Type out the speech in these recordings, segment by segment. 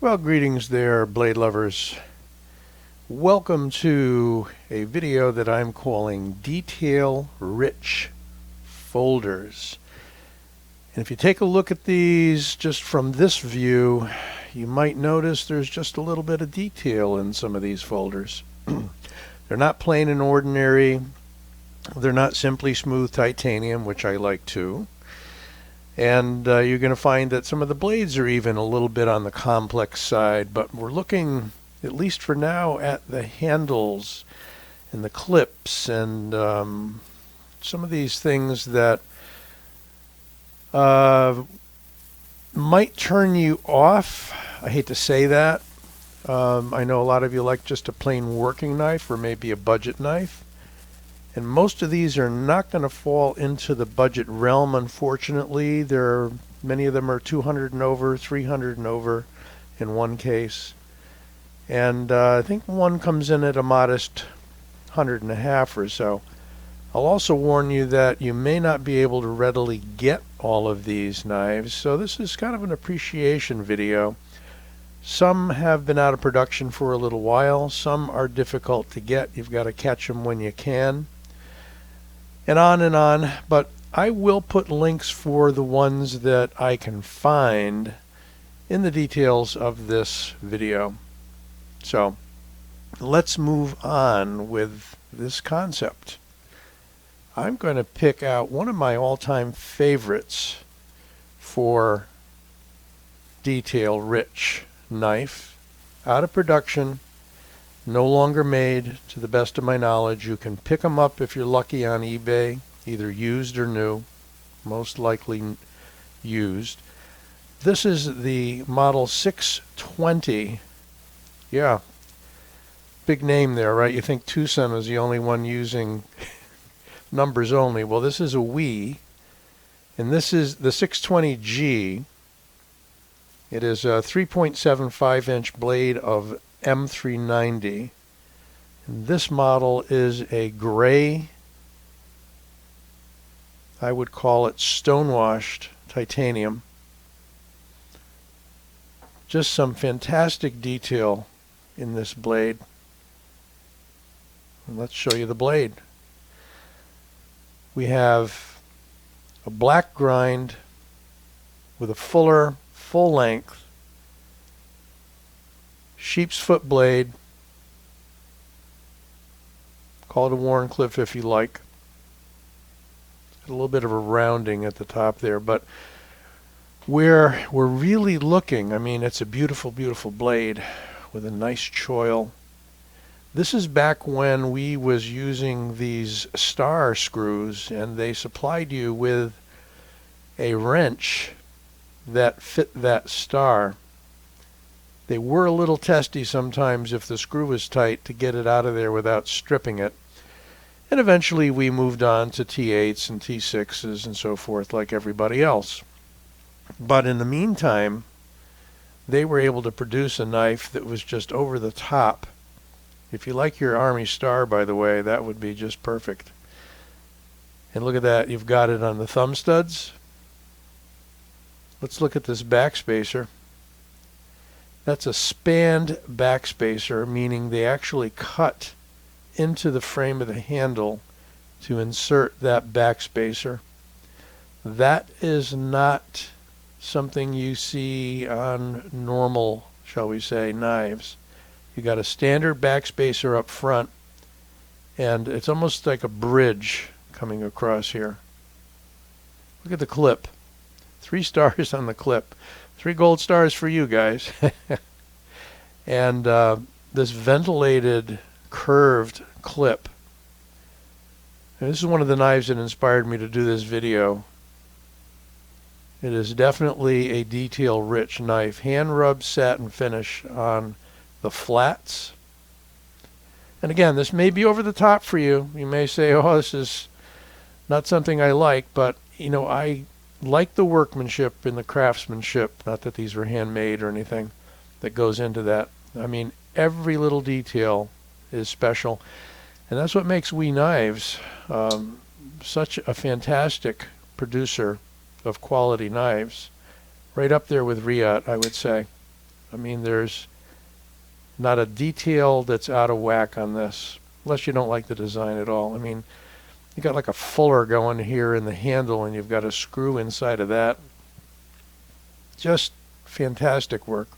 Well, greetings there, blade lovers. Welcome to a video that I'm calling Detail Rich Folders. And if you take a look at these just from this view, you might notice there's just a little bit of detail in some of these folders. They're not plain and ordinary. They're not simply smooth titanium, which I like too. And you're going to find that some of the blades are even a little bit on the complex side, but we're looking, at least for now, at the handles and the clips and some of these things that might turn you off. I hate to say that. I know a lot of you like just a plain working knife or maybe a budget knife. And most of these are not going to fall into the budget realm, unfortunately. Many of them are 200 and over, 300 and over in one case. And I think one comes in at a modest 150 or so. I'll also warn you that you may not be able to readily get all of these knives, so this is kind of an appreciation video. Some have been out of production for a little while. Some are difficult to get. You've got to catch them when you can. And on, but I will put links for the ones that I can find in the details of this video. So let's move on with this concept. I'm going to pick out one of my all-time favorites for detail-rich knife, out of production, no longer made to the best of my knowledge. You can pick them up if you're lucky on eBay, either used or new, most likely used. This is the model 620. Yeah, big name there, right? You think Tucson is the only one using numbers only. Well, this is a Wii, and this is the 620G. It is a 3.75-inch blade of M390. And this model is a gray, I would call it stonewashed titanium. Just some fantastic detail in this blade. And let's show you the blade. We have a black grind with a fuller, full-length sheep's foot blade. Call it a Warncliffe if you like. A little bit of a rounding at the top there, but where we're really looking, I mean, it's a beautiful, beautiful blade with a nice choil. This is back when we was using these star screws, and they supplied you with a wrench that fit that star. They were a little testy sometimes if the screw was tight to get it out of there without stripping it. And eventually we moved on to T8s and T6s and so forth like everybody else. But in the meantime, they were able to produce a knife that was just over the top. If you like your Army Star, by the way, that would be just perfect. And look at that, you've got it on the thumb studs. Let's look at this backspacer. That's a spanned backspacer, meaning they actually cut into the frame of the handle to insert that backspacer. That is not something you see on normal, shall we say, knives. You got a standard backspacer up front, and it's almost like a bridge coming across here. Look at the clip. 3 stars on the clip. 3 gold stars for you guys. And this ventilated curved clip. And this is one of the knives that inspired me to do this video. It is definitely a detail-rich knife. Hand-rubbed satin finish on the flats. And again, this may be over the top for you. You may say, oh, this is not something I like, but you know, I like the workmanship and the craftsmanship, not that these were handmade or anything, that goes into that. I mean, every little detail is special, and that's what makes WE Knives such a fantastic producer of quality knives. Right up there with Riot, I would say. I mean, there's not a detail that's out of whack on this, unless you don't like the design at all. I mean, you got like a fuller going here in the handle, and you've got a screw inside of that. Just fantastic work.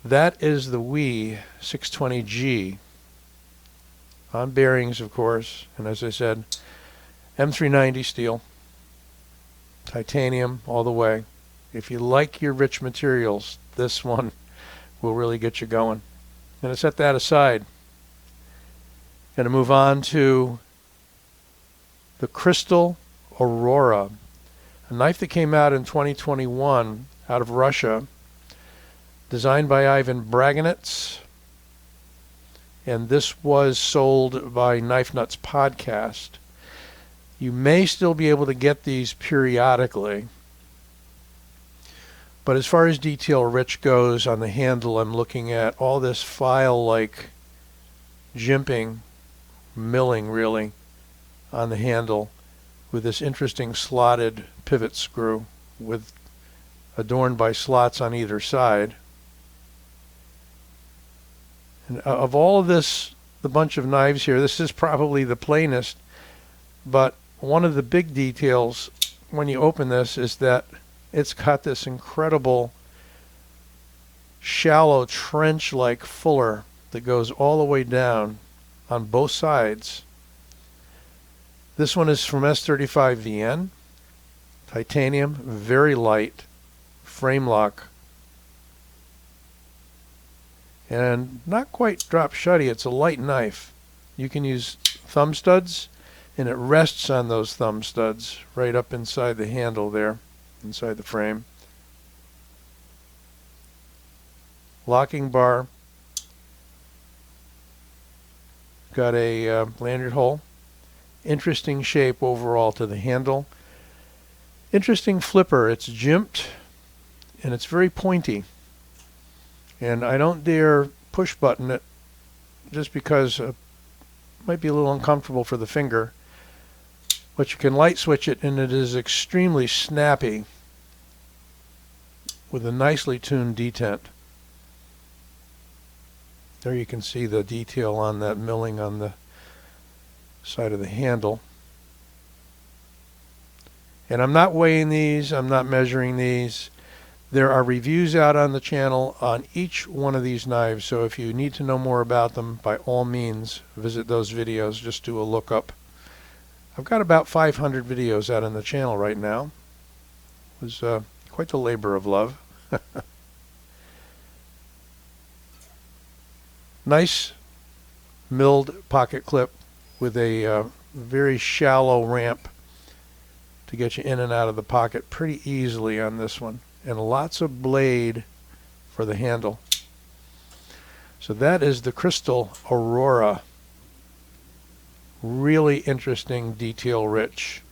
That is the WE 620G. On bearings, of course, and as I said, M390 steel, titanium all the way. If you like your rich materials, this one will really get you going. I'm going to set that aside. Going to move on to the Crystal Aurora, a knife that came out in 2021 out of Russia, designed by Ivan Braganets, and this was sold by Knife Nuts Podcast. You may still be able to get these periodically, but as far as detail rich goes on the handle, I'm looking at all this file-like jimping, milling really, on the handle with this interesting slotted pivot screw with adorned by slots on either side. And of all of this, the bunch of knives here, this is probably the plainest, but one of the big details when you open this is that it's got this incredible shallow trench-like fuller that goes all the way down on both sides. This one is from S35VN, titanium, very light, frame lock, and not quite drop shutty. It's a light knife. You can use thumb studs, and it rests on those thumb studs right up inside the handle there, inside the frame. Locking bar. Got a lanyard hole. Interesting shape overall to the handle. Interesting flipper. It's jimped and it's very pointy. And I don't dare push button it just because it might be a little uncomfortable for the finger. But you can light switch it, and it is extremely snappy with a nicely tuned detent. There you can see the detail on that milling on the side of the handle. And I'm not weighing these, I'm not measuring these. There are reviews out on the channel on each one of these knives, so if you need to know more about them, by all means visit those videos. Just do a lookup. I've got about 500 videos out on the channel right now. It was quite a labor of love. Nice milled pocket clip with a very shallow ramp to get you in and out of the pocket pretty easily on this one, and lots of blade for the handle. So that is the Crystal Aurora. Really interesting, detail rich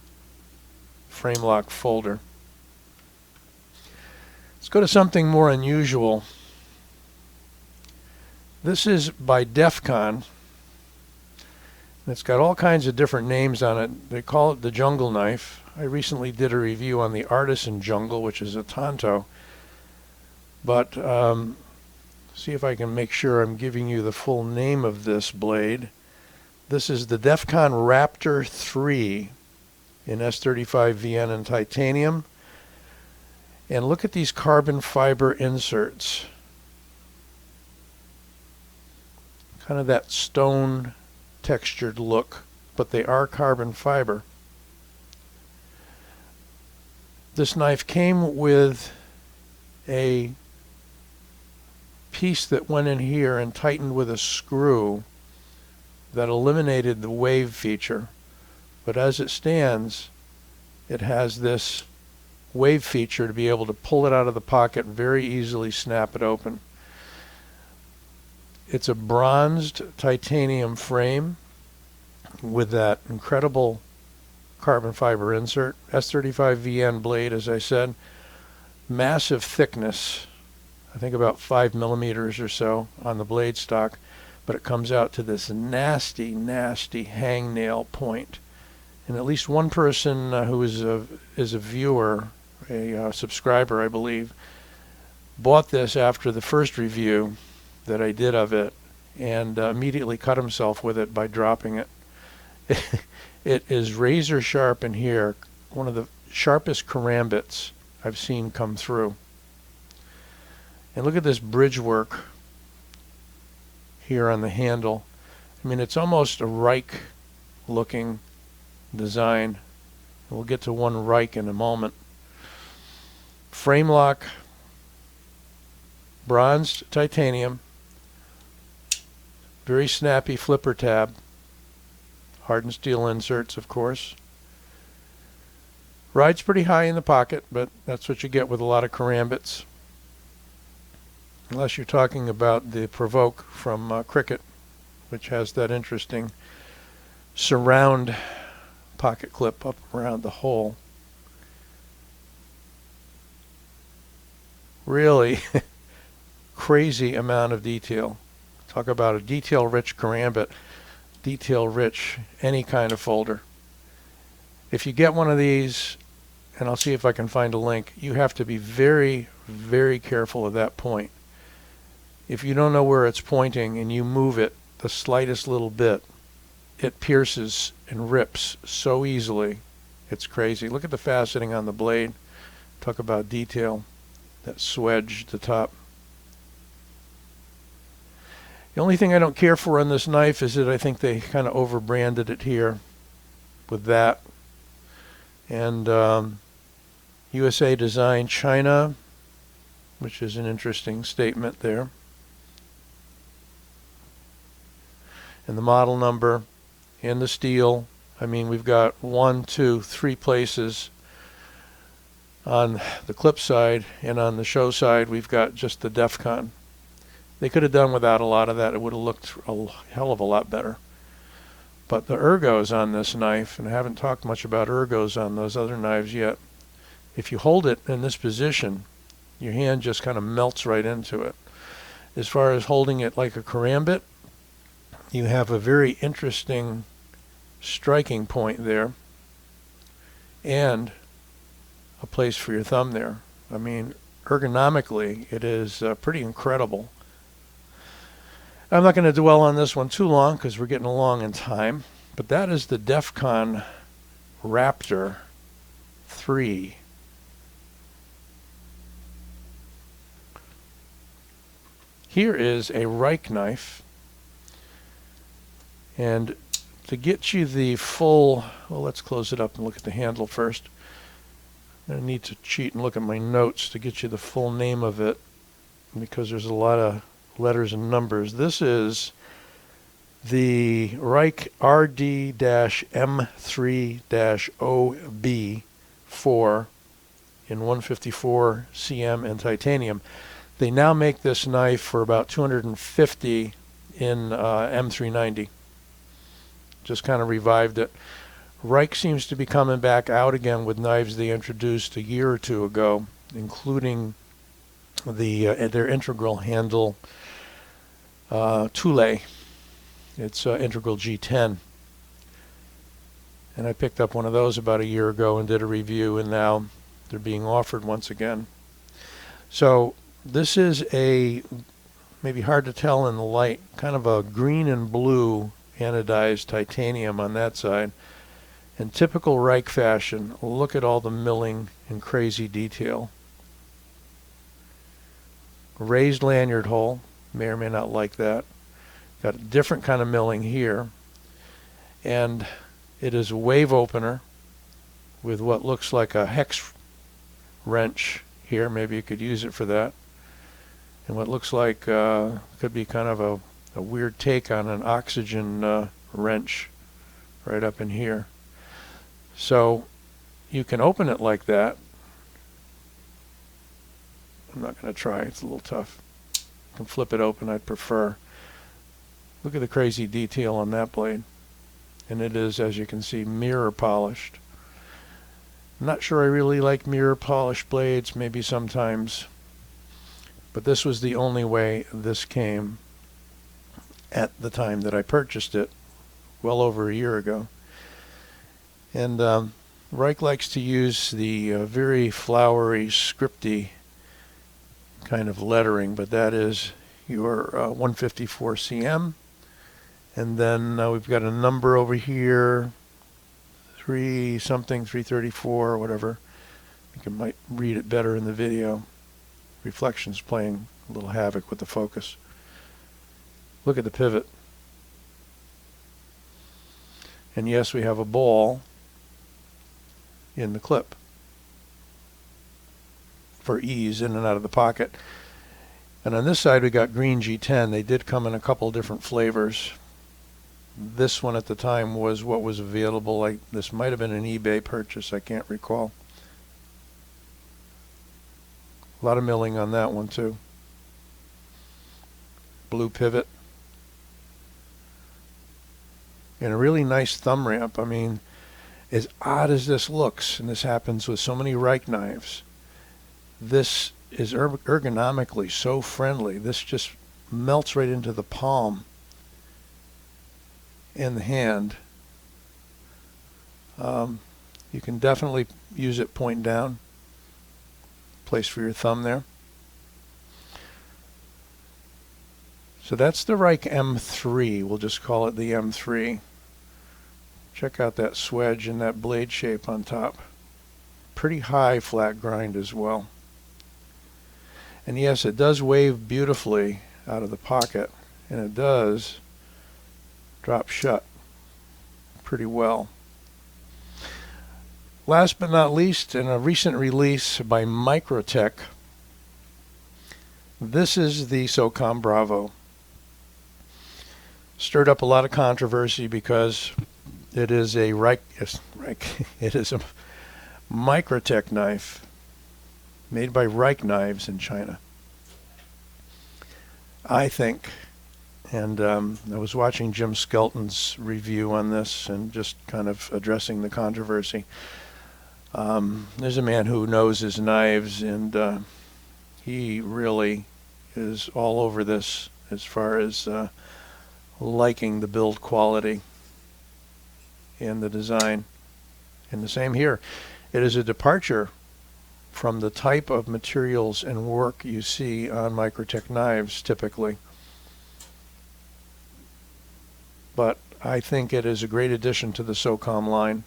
frame lock folder. Let's go to something more unusual. This is by Defcon. It's got all kinds of different names on it. They call it the Jungle Knife. I recently did a review on the Artisan Jungle, which is a Tonto. But see if I can make sure I'm giving you the full name of this blade. This is the Defcon Raptor 3 in S35VN and titanium. And look at these carbon fiber inserts. Kind of that stone textured look, but they are carbon fiber. This knife came with a piece that went in here and tightened with a screw that eliminated the wave feature, but as it stands, it has this wave feature to be able to pull it out of the pocket and very easily snap it open. It's a bronzed titanium frame with that incredible carbon fiber insert. S35VN blade, as I said, massive thickness, I think about 5 millimeters or so on the blade stock, but it comes out to this nasty, nasty hangnail point. And at least one person who is a viewer, a subscriber, I believe, bought this after the first review that I did of it, and immediately cut himself with it by dropping it. It is razor sharp in here, one of the sharpest karambits I've seen come through. And look at this bridge work here on the handle. I mean, it's almost a Reich looking design. We'll get to one Reich in a moment. Frame lock, bronzed titanium, very snappy flipper tab, hardened steel inserts, of course. Rides pretty high in the pocket, but that's what you get with a lot of karambits. Unless you're talking about the Provoke from Cricket, which has that interesting surround pocket clip up around the hole. Really crazy amount of detail. Talk about a detail-rich karambit, detail-rich any kind of folder. If you get one of these, and I'll see if I can find a link, you have to be very, very careful at that point. If you don't know where it's pointing and you move it the slightest little bit, it pierces and rips so easily. It's crazy. Look at the faceting on the blade. Talk about detail. That swedge at the top. The only thing I don't care for on this knife is that I think they kind of over-branded it here with that. And USA Design China, which is an interesting statement there. And the model number and the steel. I mean, we've got 1, 2, 3 places on the clip side, and on the show side we've got just the Defcon. They could have done without a lot of that. It would have looked a hell of a lot better. But the ergos on this knife, and I haven't talked much about ergos on those other knives yet, if you hold it in this position, your hand just kind of melts right into it. As far as holding it like a karambit, you have a very interesting striking point there, and a place for your thumb there. I mean, ergonomically, it is pretty incredible. I'm not going to dwell on this one too long because we're getting along in time, but that is the Defcon Raptor 3. Here is a Reich knife, and to get you the full, well, let's close it up and look at the handle first. I need to cheat and look at my notes to get you the full name of it, because there's a lot of letters and numbers. This is the Reich RD-M3-OB4 in 154 cm and titanium. They now make this knife for about $250 in M390. Just kind of revived it. Reich seems to be coming back out again with knives they introduced a year or two ago, including their integral handle Thule. It's integral G10. And I picked up one of those about a year ago and did a review, and now they're being offered once again. So this is a, maybe hard to tell in the light, kind of a green and blue anodized titanium on that side. In typical Reich fashion, look at all the milling and crazy detail. Raised lanyard hole, may or may not like that. Got a different kind of milling here. And it is a wave opener with what looks like a hex wrench here. Maybe you could use it for that. And what looks like could be kind of a weird take on an oxygen wrench right up in here. So you can open it like that. I'm not going to try. It's a little tough. You can flip it open. I'd prefer. Look at the crazy detail on that blade. And it is, as you can see, mirror polished. I'm not sure I really like mirror polished blades, maybe sometimes. But this was the only way this came at the time that I purchased it, well over a year ago. And Reich likes to use the very flowery, scripty kind of lettering, but that is your 154 cm. And then we've got a number over here, 3 something, 334 or whatever. I think I might read it better in the video. Reflection's playing a little havoc with the focus. Look at the pivot. And yes, we have a ball in the clip for ease in and out of the pocket. And on this side we got green G10. They did come in a couple different flavors. This one at the time was what was available. This might have been an eBay purchase, I can't recall. A lot of milling on that one too. Blue pivot. And a really nice thumb ramp. I mean, as odd as this looks, and this happens with so many Reich knives, this is ergonomically so friendly. This just melts right into the palm and the hand. You can definitely use it point down. Place for your thumb there. So that's the Reich M3. We'll just call it the M3. Check out that swedge and that blade shape on top. Pretty high flat grind as well. And yes, it does wave beautifully out of the pocket, and it does drop shut pretty well. Last but not least, in a recent release by Microtech, this is the SOCOM Bravo. Stirred up a lot of controversy because it is a it is a Microtech knife made by Reich Knives in China. I think, and I was watching Jim Skelton's review on this and just kind of addressing the controversy. There's a man who knows his knives, and he really is all over this as far as liking the build quality and the design. And the same here. It is a departure from the type of materials and work you see on Microtech knives typically. But I think it is a great addition to the SOCOM line.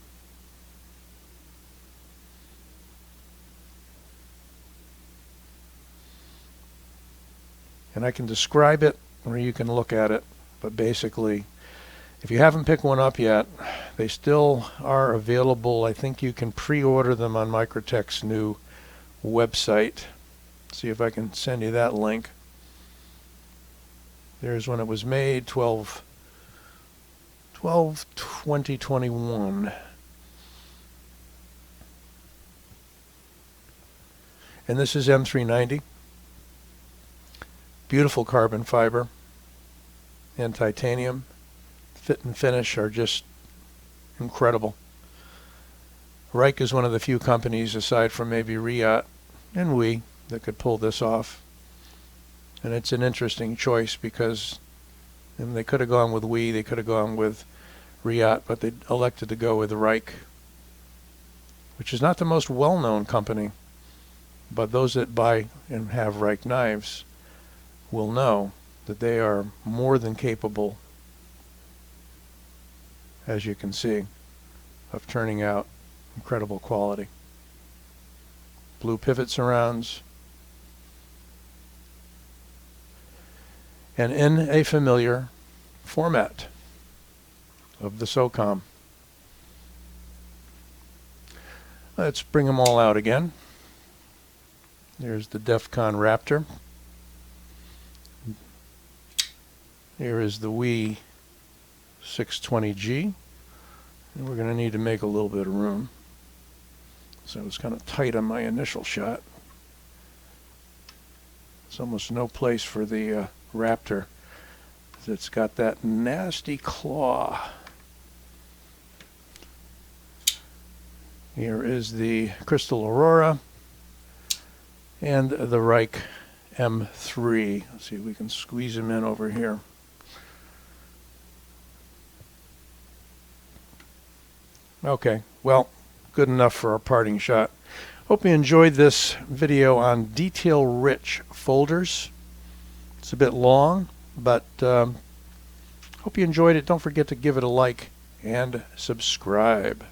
And I can describe it, or you can look at it, but basically, if you haven't picked one up yet, they still are available. I think you can pre-order them on Microtech's new website. See if I can send you that link. There's when it was made, 12/2021. And this is M390. Beautiful carbon fiber and titanium. Fit and finish are just incredible. Reich is one of the few companies, aside from maybe Riot and we, that could pull this off. And it's an interesting choice because they could have gone with we, they could have gone with Riot, but they elected to go with Reich, which is not the most well-known company, but those that buy and have Reich knives will know that they are more than capable, as you can see, of turning out incredible quality. Blue pivot surrounds, and in a familiar format of the SOCOM. Let's bring them all out again. There's the Defcon Raptor. Here is the WE 620G. And we're going to need to make a little bit of room. So it was kind of tight on my initial shot. There's almost no place for the Raptor. It's got that nasty claw. Here is the Crystal Aurora and the Reich M3. Let's see if we can squeeze them in over here. Okay, well, good enough for our parting shot. Hope you enjoyed this video on detail-rich folders. It's a bit long, but hope you enjoyed it. Don't forget to give it a like and subscribe.